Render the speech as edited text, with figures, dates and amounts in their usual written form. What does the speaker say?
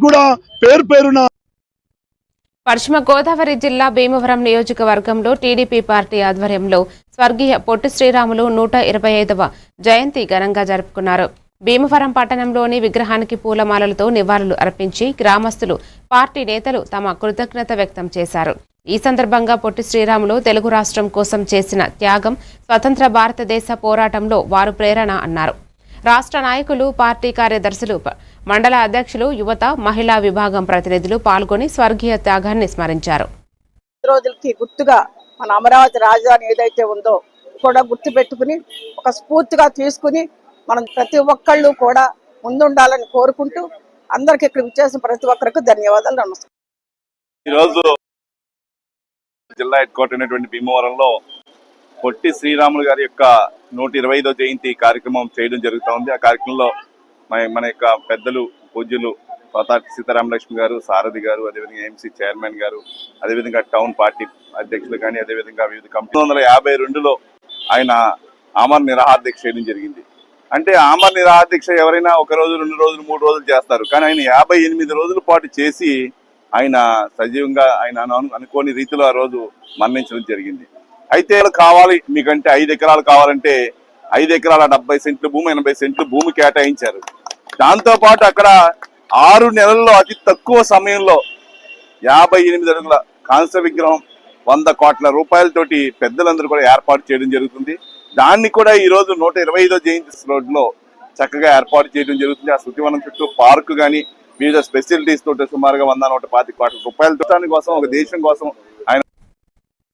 కూడా పేరు పేరున పశ్చిమ గోదావరి జిల్లా భీమవరం నియోజకవర్గంలో టీడీపీ పార్టీ ఆధ్వర్యంలో స్వర్గీయ పొట్టి శ్రీరాములు 125వ జయంతి ఘనంగా జరుపుకున్నారు. భీమవరం పట్టణంలోని విగ్రహానికి పూలమాలలతో నివాళులు అర్పించి గ్రామస్తులు, పార్టీ నేతలు తమ కృతజ్ఞత వ్యక్తం చేశారు. ఈ సందర్భంగా పొట్టి శ్రీరాములు తెలుగు రాష్ట్రం కోసం చేసిన త్యాగం, స్వతంత్ర భారతదేశ పోరాటంలో వారు ప్రేరణ అన్నారు. రాష్ట్ర నాయకులు, పార్టీ కార్యదర్శులు, మండల అధ్యక్షులు, యువత, మహిళా విభాగం ప్రతినిధులు పాల్గొని స్వర్గీయ త్యాగాన్ని స్మరించారు. రోజులకి గుర్తుగా మన అమరావతి రాజధాని ఏదైతే ఉందో కూడా గుర్తు పెట్టుకుని ఒక స్ఫూర్తిగా తీసుకుని మనం ప్రతి ఒక్కళ్ళు కూడా ముందుండాలని కోరుకుంటూ అందరికి ఇక్కడ విచ్చేసిన ప్రతి ఒక్కరికి ధన్యవాదాలు. నమస్కారం. ఈరోజు జిల్లా హెడ్ క్వార్టర్ అయినటువంటి భీమవరంలో పొట్టి శ్రీరాములు గారి యొక్క 125వ జయంతి కార్యక్రమం చేయడం జరుగుతూ ఉంది. ఆ కార్యక్రమంలో మన యొక్క పెద్దలు, పూజ్యులు పాతాటి సీతారామలక్ష్మి గారు, సారథి గారు, అదేవిధంగా ఎంసీ చైర్మన్ గారు, అదేవిధంగా టౌన్ పార్టీ అధ్యక్షులు కానీ, అదేవిధంగా వివిధ కమిటీ 1952లో ఆయన ఆమరణ నిరాహార దీక్ష చేయడం జరిగింది. అంటే ఆమరణ నిరాహార దీక్ష ఎవరైనా 1 రోజు, 2 రోజులు, 3 రోజులు చేస్తారు. కానీ ఆయన 58 రోజుల పాటు చేసి ఆయన సజీవంగా ఆయన అనుకోని రీతిలో ఆ రోజు మరణించడం జరిగింది. అయితే కావాలి మీకంటే 5 ఎకరాలు కావాలంటే 5 ఎకరాల 70 సెంట్లు భూమి, 80 సెంట్లు భూమి కేటాయించారు. దాంతో పాటు అక్కడ 6 నెలల్లో అతి తక్కువ సమయంలో 58 అడుగుల కాంస్య విగ్రహం 100 కోట్ల రూపాయలతోటి పెద్దలందరూ కూడా ఏర్పాటు చేయడం జరుగుతుంది. దాన్ని కూడా ఈ రోజు 125వ జయంతి రోడ్లో చక్కగా ఏర్పాటు చేయడం జరుగుతుంది. ఆ శృతివనం చుట్టూ పార్కు కానీ వివిధ స్పెషాలిటీస్ తోటి సుమారుగా 100-125 కోట్ల రూపాయలతో కోసం, ఒక దేశం కోసం